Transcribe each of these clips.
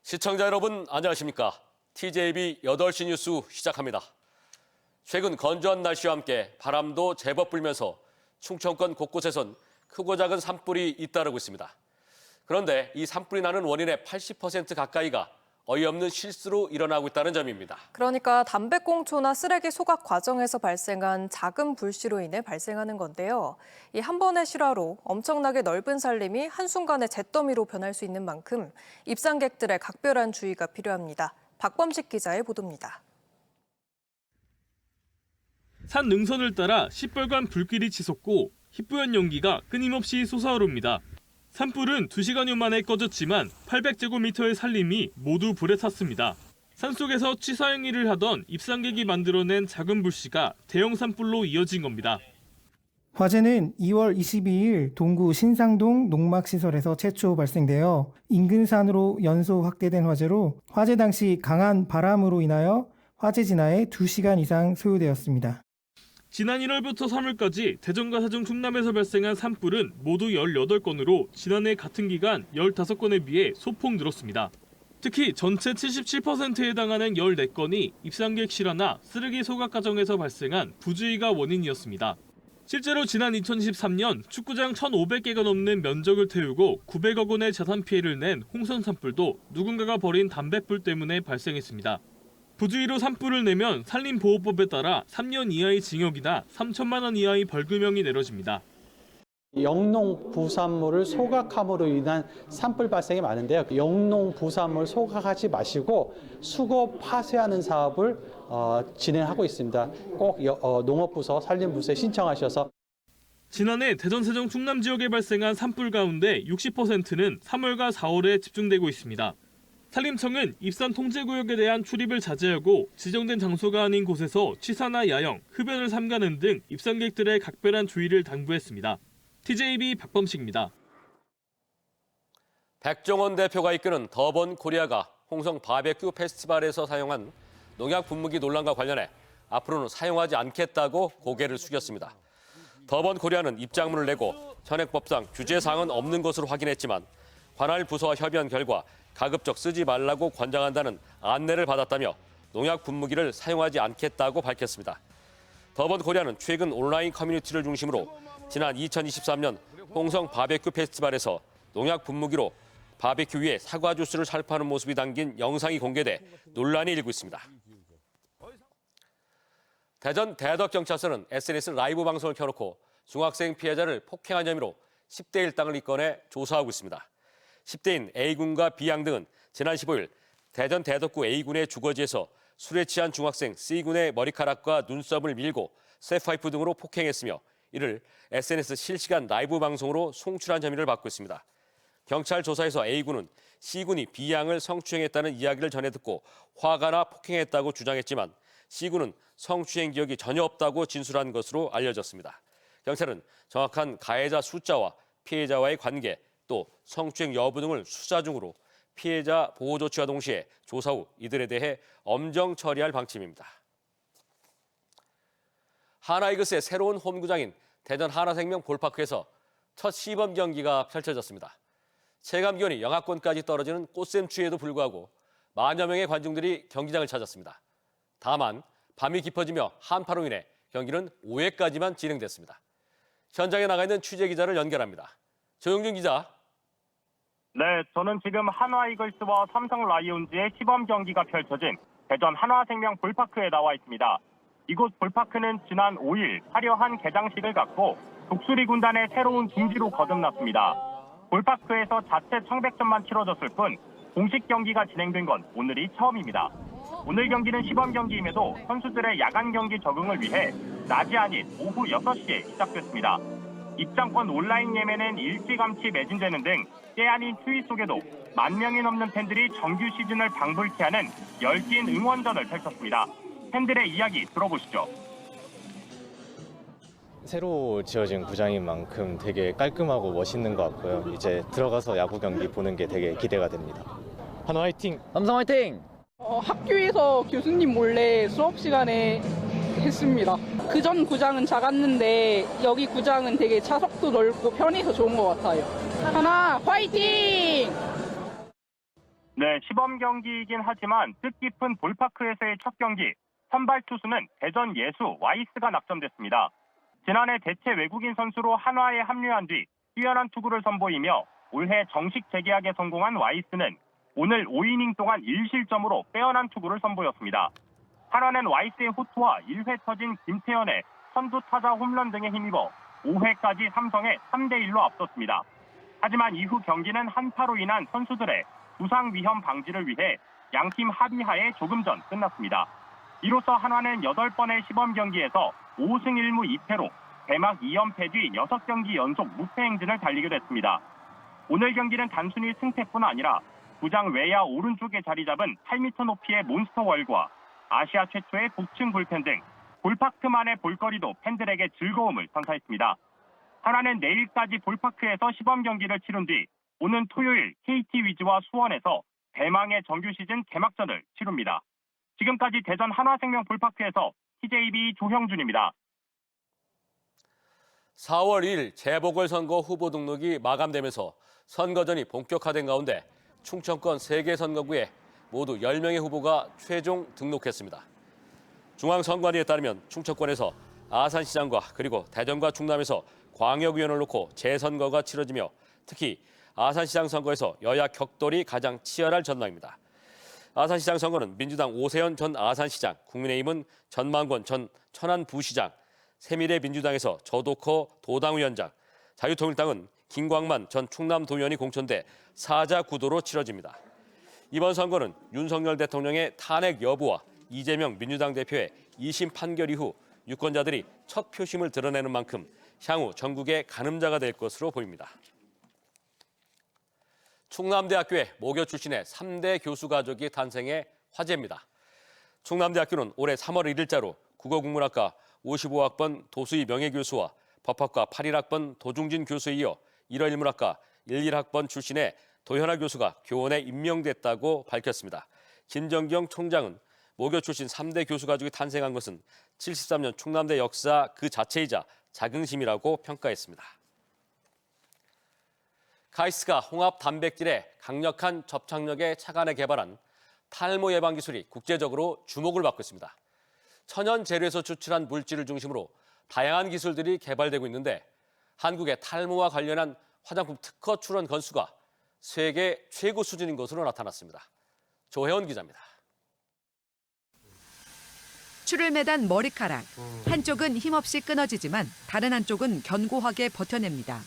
시청자 여러분 안녕하십니까? TJB 8시 뉴스 시작합니다. 최근 건조한 날씨와 함께 바람도 제법 불면서 충청권 곳곳에선 크고 작은 산불이 잇따르고 있습니다. 그런데 이 산불이 나는 원인의 80% 가까이가 어이없는 실수로 일어나고 있다는 점입니다. 그러니까 담배꽁초나 쓰레기 소각 과정에서 발생한 작은 불씨로 인해 발생하는 건데요. 이 한 번의 실화로 엄청나게 넓은 산림이 한순간에 잿더미로 변할 수 있는 만큼 입산객들의 각별한 주의가 필요합니다. 박범식 기자의 보도입니다. 산 능선을 따라 시뻘건 불길이 치솟고 희뿌연 연기가 끊임없이 솟아오릅니다. 산불은 2시간여 만에 꺼졌지만 800제곱미터의 산림이 모두 불에 탔습니다. 산속에서 취사 행위를 하던 입산객이 만들어낸 작은 불씨가 대형 산불로 이어진 겁니다. 화재는 2월 22일 동구 신상동 농막시설에서 최초 발생되어 인근 산으로 연소 확대된 화재로 화재 당시 강한 바람으로 인하여 화재 진화에 2시간 이상 소요되었습니다. 지난 1월부터 3월까지 대전과 세종 충남에서 발생한 산불은 모두 18건으로 지난해 같은 기간 15건에 비해 소폭 늘었습니다. 특히 전체 77%에 해당하는 14건이 입산객 실화나 쓰레기 소각 과정에서 발생한 부주의가 원인이었습니다. 실제로 지난 2013년 축구장 1,500개가 넘는 면적을 태우고 900억 원의 자산 피해를 낸 홍선 산불도 누군가가 버린 담뱃불 때문에 발생했습니다. 부주의로 산불을 내면 산림보호법에 따라 3년 이하의 징역이나 3천만 원 이하의 벌금형이 내려집니다. 영농 부산물을 소각함으로 인한 산불 발생이 많은데요. 영농 부산물 소각하지 마시고 수거 파쇄하는 사업을 진행하고 있습니다. 꼭 농업부서, 산림부서에 신청하셔서. 지난해 대전, 세종, 충남 지역에 발생한 산불 가운데 60%는 3월과 4월에 집중되고 있습니다. 산림청은 입산 통제구역에 대한 출입을 자제하고 지정된 장소가 아닌 곳에서 취사나 야영, 흡연을 삼가는 등 입산객들의 각별한 주의를 당부했습니다. TJB 박범식입니다. 백종원 대표가 이끄는 더번 코리아가 홍성 바베큐 페스티벌에서 사용한 농약 분무기 논란과 관련해 앞으로는 사용하지 않겠다고 고개를 숙였습니다. 더번 코리아는 입장문을 내고 현행법상 규제 사항은 없는 것으로 확인했지만 관할 부서와 협의한 결과 가급적 쓰지 말라고 권장한다는 안내를 받았다며 농약 분무기를 사용하지 않겠다고 밝혔습니다. 더번 코리아는 최근 온라인 커뮤니티를 중심으로 지난 2023년 홍성 바베큐 페스티벌에서 농약 분무기로 바베큐 위에 사과 주스를 살포하는 모습이 담긴 영상이 공개돼 논란이 일고 있습니다. 대전 대덕경찰서는 SNS 라이브 방송을 켜놓고 중학생 피해자를 폭행한 혐의로 10대 1 땅을 입건해 조사하고 있습니다. 10대인 A군과 B양 등은 지난 15일 대전 대덕구 A군의 주거지에서 술에 취한 중학생 C군의 머리카락과 눈썹을 밀고 쇠파이프 등으로 폭행했으며 이를 SNS 실시간 라이브 방송으로 송출한 혐의를 받고 있습니다. 경찰 조사에서 A군은 C군이 B양을 성추행했다는 이야기를 전해 듣고 화가 나 폭행했다고 주장했지만 C군은 성추행 기억이 전혀 없다고 진술한 것으로 알려졌습니다. 경찰은 정확한 가해자 숫자와 피해자와의 관계, 또 성추행 여부 등을 수사 중으로 피해자 보호 조치와 동시에 조사 후 이들에 대해 엄정 처리할 방침입니다. 하나이글스의 새로운 홈구장인 대전 하나생명 볼파크에서 첫 시범 경기가 펼쳐졌습니다. 체감 기온이 영하권까지 떨어지는 꽃샘추위에도 불구하고 만여 명의 관중들이 경기장을 찾았습니다. 다만 밤이 깊어지며 한파로 인해 경기는 오후까지만 진행됐습니다. 현장에 나가 있는 취재 기자를 연결합니다. 조영준 기자. 네, 저는 지금 한화이글스와 삼성 라이온즈의 시범 경기가 펼쳐진 대전 한화생명 볼파크에 나와 있습니다. 이곳 볼파크는 지난 5일 화려한 개장식을 갖고 독수리 군단의 새로운 둥지로 거듭났습니다. 볼파크에서 자체 청백전만 치러졌을 뿐 공식 경기가 진행된 건 오늘이 처음입니다. 오늘 경기는 시범 경기임에도 선수들의 야간 경기 적응을 위해 낮이 아닌 오후 6시에 시작됐습니다. 입장권 온라인 예매는 일찌감치 매진되는 등 때 아닌 추위 속에도 10,000명이 넘는 팬들이 정규 시즌을 방불케 하는 열띤 응원전을 펼쳤습니다. 팬들의 이야기 들어보시죠. 새로 지어진 구장인 만큼 되게 깔끔하고 멋있는 것 같고요. 이제 들어가서 야구 경기 보는 게 되게 기대가 됩니다. 한화 화이팅! 삼성 화이팅! 학교에서 교수님 몰래 수업 시간에 했습니다. 그전 구장은 작았는데 여기 구장은 되게 차석도 넓고 편해서 좋은 것 같아요. 하나 화이팅! 네, 시범 경기이긴 하지만 뜻깊은 볼파크에서의 첫 경기, 선발 투수는 대전 예수 와이스가 낙점됐습니다. 지난해 대체 외국인 선수로 한화에 합류한 뒤 뛰어난 투구를 선보이며 올해 정식 재계약에 성공한 와이스는 오늘 5이닝 동안 1실점으로 빼어난 투구를 선보였습니다. 한화는 와이스의 호투와 1회 터진 김태현의 선두 타자 홈런 등에 힘입어 5회까지 삼성에 3대1로 앞섰습니다. 하지만 이후 경기는 한파로 인한 선수들의 부상 위험 방지를 위해 양팀 합의하에 조금 전 끝났습니다. 이로써 한화는 8번의 시범 경기에서 5승 1무 2패로 개막 2연패 뒤 6경기 연속 무패 행진을 달리게 됐습니다. 오늘 경기는 단순히 승패뿐 아니라 구장 외야 오른쪽에 자리 잡은 8m 높이의 몬스터월과 아시아 최초의 복층 불펜 등 볼파크만의 볼거리도 팬들에게 즐거움을 선사했습니다. 한화는 내일까지 볼파크에서 시범 경기를 치른 뒤 오는 토요일 KT 위즈와 수원에서 대망의 정규 시즌 개막전을 치릅니다. 지금까지 대전 한화생명 볼파크에서 TJB 조형준입니다. 4월 2일 재보궐선거 후보 등록이 마감되면서 선거전이 본격화된 가운데 충청권 3개 선거구에 모두 10명의 후보가 최종 등록했습니다. 중앙선관위에 따르면 충청권에서 아산시장과 그리고 대전과 충남에서 광역위원을 놓고 재선거가 치러지며 특히 아산시장 선거에서 여야 격돌이 가장 치열할 전망입니다. 아산시장 선거는 민주당 오세현 전 아산시장, 국민의힘은 전만권 전 천안부시장, 새미래민주당에서 저도커 도당위원장, 자유통일당은 김광만 전 충남도의원이 공천돼 사자 구도로 치러집니다. 이번 선거는 윤석열 대통령의 탄핵 여부와 이재명 민주당 대표의 2심 판결 이후 유권자들이 첫 표심을 드러내는 만큼 향후 전국의 가늠자가 될 것으로 보입니다. 충남대학교에 모교 출신의 3대 교수 가족이 탄생해 화제입니다. 충남대학교는 올해 3월 1일자로 국어국문학과 55학번 도수희 명예교수와 법학과 81학번 도중진 교수에 이어 1월 인문학과 11학번 출신의 도현아 교수가 교원에 임명됐다고 밝혔습니다. 김정경 총장은 모교 출신 3대 교수 가족이 탄생한 것은 73년 충남대 역사 그 자체이자 자긍심이라고 평가했습니다. 카이스트가 홍합 단백질의 강력한 접착력에 착안해 개발한 탈모 예방 기술이 국제적으로 주목을 받고 있습니다. 천연 재료에서 추출한 물질을 중심으로 다양한 기술들이 개발되고 있는데 한국의 탈모와 관련한 화장품 특허 출원 건수가 세계 최고 수준인 것으로 나타났습니다. 조혜원 기자입니다. 줄을 매단 머리카락. 한쪽은 힘없이 끊어지지만 다른 한쪽은 견고하게 버텨냅니다.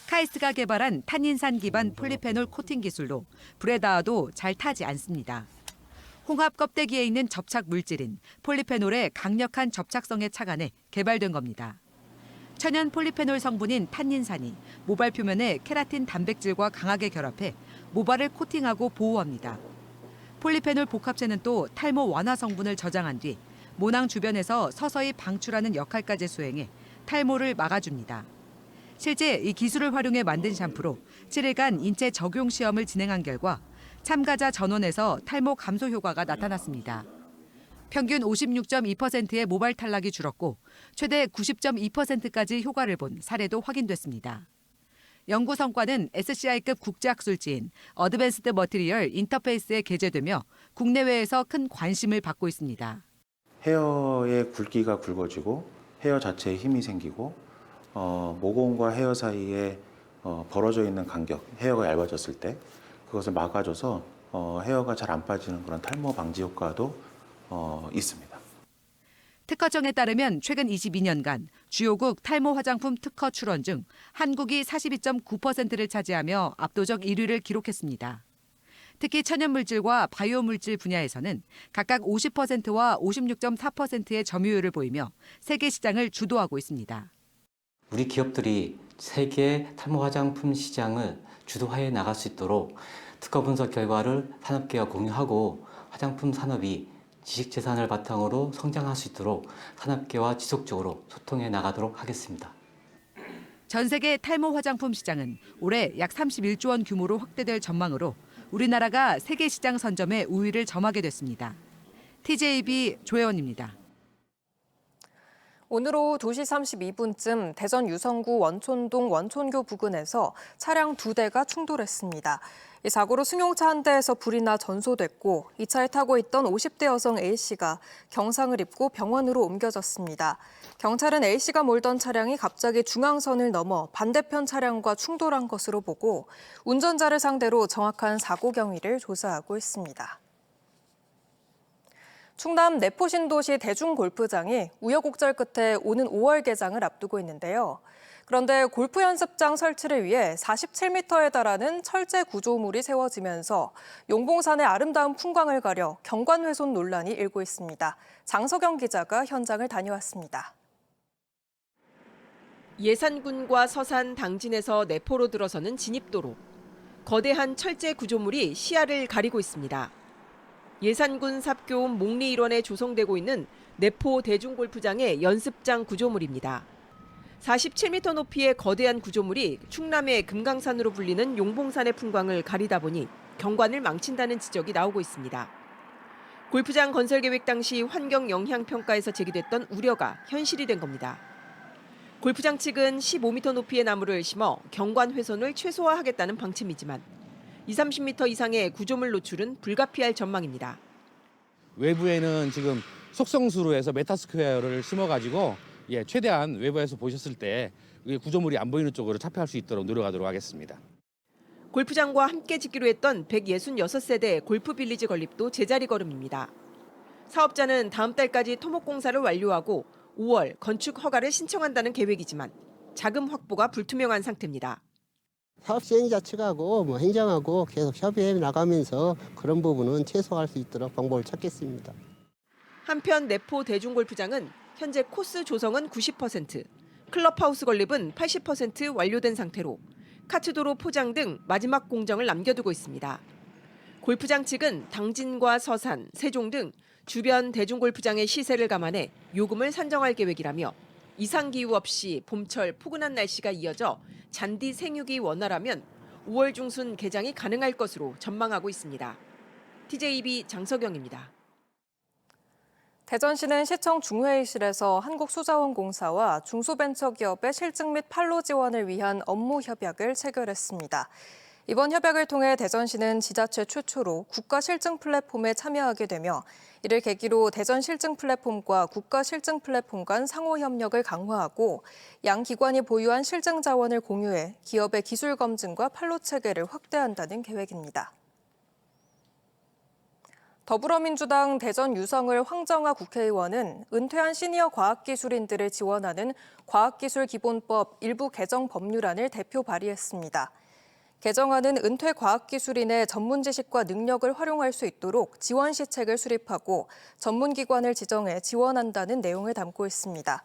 카이스트가 개발한 탄닌산 기반 폴리페놀 코팅 기술로 불에 닿아도 잘 타지 않습니다. 홍합 껍데기에 있는 접착 물질인 폴리페놀의 강력한 접착성에 착안해 개발된 겁니다. 천연 폴리페놀 성분인 탄닌산이 모발 표면에 케라틴 단백질과 강하게 결합해 모발을 코팅하고 보호합니다. 폴리페놀 복합체는 또 탈모 완화 성분을 저장한 뒤 모낭 주변에서 서서히 방출하는 역할까지 수행해 탈모를 막아줍니다. 실제 이 기술을 활용해 만든 샴푸로 7일간 인체 적용 시험을 진행한 결과 참가자 전원에서 탈모 감소 효과가 나타났습니다. 평균 56.2%의 모발 탈락이 줄었고 최대 90.2%까지 효과를 본 사례도 확인됐습니다. 연구 성과는 SCI급 국제학술지인 어드밴스드 머티리얼 인터페이스에 게재되며 국내외에서 큰 관심을 받고 있습니다. 헤어의 굵기가 굵어지고 헤어 자체에 힘이 생기고 모공과 헤어 사이에 벌어져 있는 간격, 헤어가 얇아졌을 때 그것을 막아줘서 헤어가 잘 안 빠지는 그런 탈모 방지 효과도 있습니다. 특허청에 따르면 최근 22년간 주요국 탈모 화장품 특허 출원 중 한국이 42.9%를 차지하며 압도적 1위를 기록했습니다. 특히 천연물질과 바이오물질 분야에서는 각각 50%와 56.4%의 점유율을 보이며 세계 시장을 주도하고 있습니다. 우리 기업들이 세계 탈모 화장품 시장을 주도해 나갈 수 있도록 특허 분석 결과를 산업계와 공유하고 화장품 산업이 지식재산을 바탕으로 성장할 수 있도록 산업계와 지속적으로 소통해 나가도록 하겠습니다. 전 세계 탈모 화장품 시장은 올해 약 31조 원 규모로 확대될 전망으로 우리나라가 세계 시장 선점에 우위를 점하게 됐습니다. TJB 조혜원입니다. 오늘 오후 2시 32분쯤 대전 유성구 원촌동 원촌교 부근에서 차량 2대가 충돌했습니다. 이 사고로 승용차 한 대에서 불이 나 전소됐고 이 차에 타고 있던 50대 여성 A씨가 경상을 입고 병원으로 옮겨졌습니다. 경찰은 A씨가 몰던 차량이 갑자기 중앙선을 넘어 반대편 차량과 충돌한 것으로 보고 운전자를 상대로 정확한 사고 경위를 조사하고 있습니다. 충남 내포신도시 대중골프장이 우여곡절 끝에 오는 5월 개장을 앞두고 있는데요. 그런데 골프 연습장 설치를 위해 47m에 달하는 철제 구조물이 세워지면서 용봉산의 아름다운 풍광을 가려 경관 훼손 논란이 일고 있습니다. 장석영 기자가 현장을 다녀왔습니다. 예산군과 서산, 당진에서 내포로 들어서는 진입도로. 거대한 철제 구조물이 시야를 가리고 있습니다. 예산군 삽교읍 목리 일원에 조성되고 있는 내포 대중골프장의 연습장 구조물입니다. 47m 높이의 거대한 구조물이 충남의 금강산으로 불리는 용봉산의 풍광을 가리다 보니 경관을 망친다는 지적이 나오고 있습니다. 골프장 건설 계획 당시 환경 영향 평가에서 제기됐던 우려가 현실이 된 겁니다. 골프장 측은 15m 높이의 나무를 심어 경관 훼손을 최소화하겠다는 방침이지만 20-30m 이상의 구조물 노출은 불가피할 전망입니다. 외부에는 지금 속성수로 해서 메타스퀘어를 심어가지고 최대한 외부에서 보셨을 때 구조물이 안 보이는 쪽으로 차폐할 수 있도록 노력하도록 하겠습니다. 골프장과 함께 짓기로 했던 166세대 골프 빌리지 건립도 제자리 걸음입니다. 사업자는 다음 달까지 토목 공사를 완료하고 5월 건축 허가를 신청한다는 계획이지만 자금 확보가 불투명한 상태입니다. 사업 시행자 측하고 행정하고 계속 협의해 나가면서 그런 부분은 최소화할 수 있도록 방법을 찾겠습니다. 한편 내포 대중골프장은 현재 코스 조성은 90%, 클럽하우스 건립은 80% 완료된 상태로 카트도로 포장 등 마지막 공정을 남겨두고 있습니다. 골프장 측은 당진과 서산, 세종 등 주변 대중골프장의 시세를 감안해 요금을 산정할 계획이라며 이상기후 없이 봄철 포근한 날씨가 이어져 잔디 생육이 원활하면 5월 중순 개장이 가능할 것으로 전망하고 있습니다. TJB 장석영입니다. 대전시는 시청 중회의실에서 한국수자원공사와 중소벤처기업의 실증 및 판로 지원을 위한 업무 협약을 체결했습니다. 이번 협약을 통해 대전시는 지자체 최초로 국가 실증 플랫폼에 참여하게 되며 이를 계기로 대전 실증 플랫폼과 국가 실증 플랫폼 간 상호 협력을 강화하고 양 기관이 보유한 실증 자원을 공유해 기업의 기술 검증과 판로 체계를 확대한다는 계획입니다. 더불어민주당 대전 유성을 황정아 국회의원은 은퇴한 시니어 과학기술인들을 지원하는 과학기술기본법 일부 개정 법률안을 대표 발의했습니다. 개정안은 은퇴 과학기술인의 전문 지식과 능력을 활용할 수 있도록 지원 시책을 수립하고 전문기관을 지정해 지원한다는 내용을 담고 있습니다.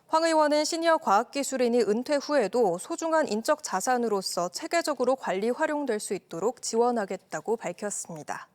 황 의원은 시니어 과학기술인이 은퇴 후에도 소중한 인적 자산으로서 체계적으로 관리 활용될 수 있도록 지원하겠다고 밝혔습니다.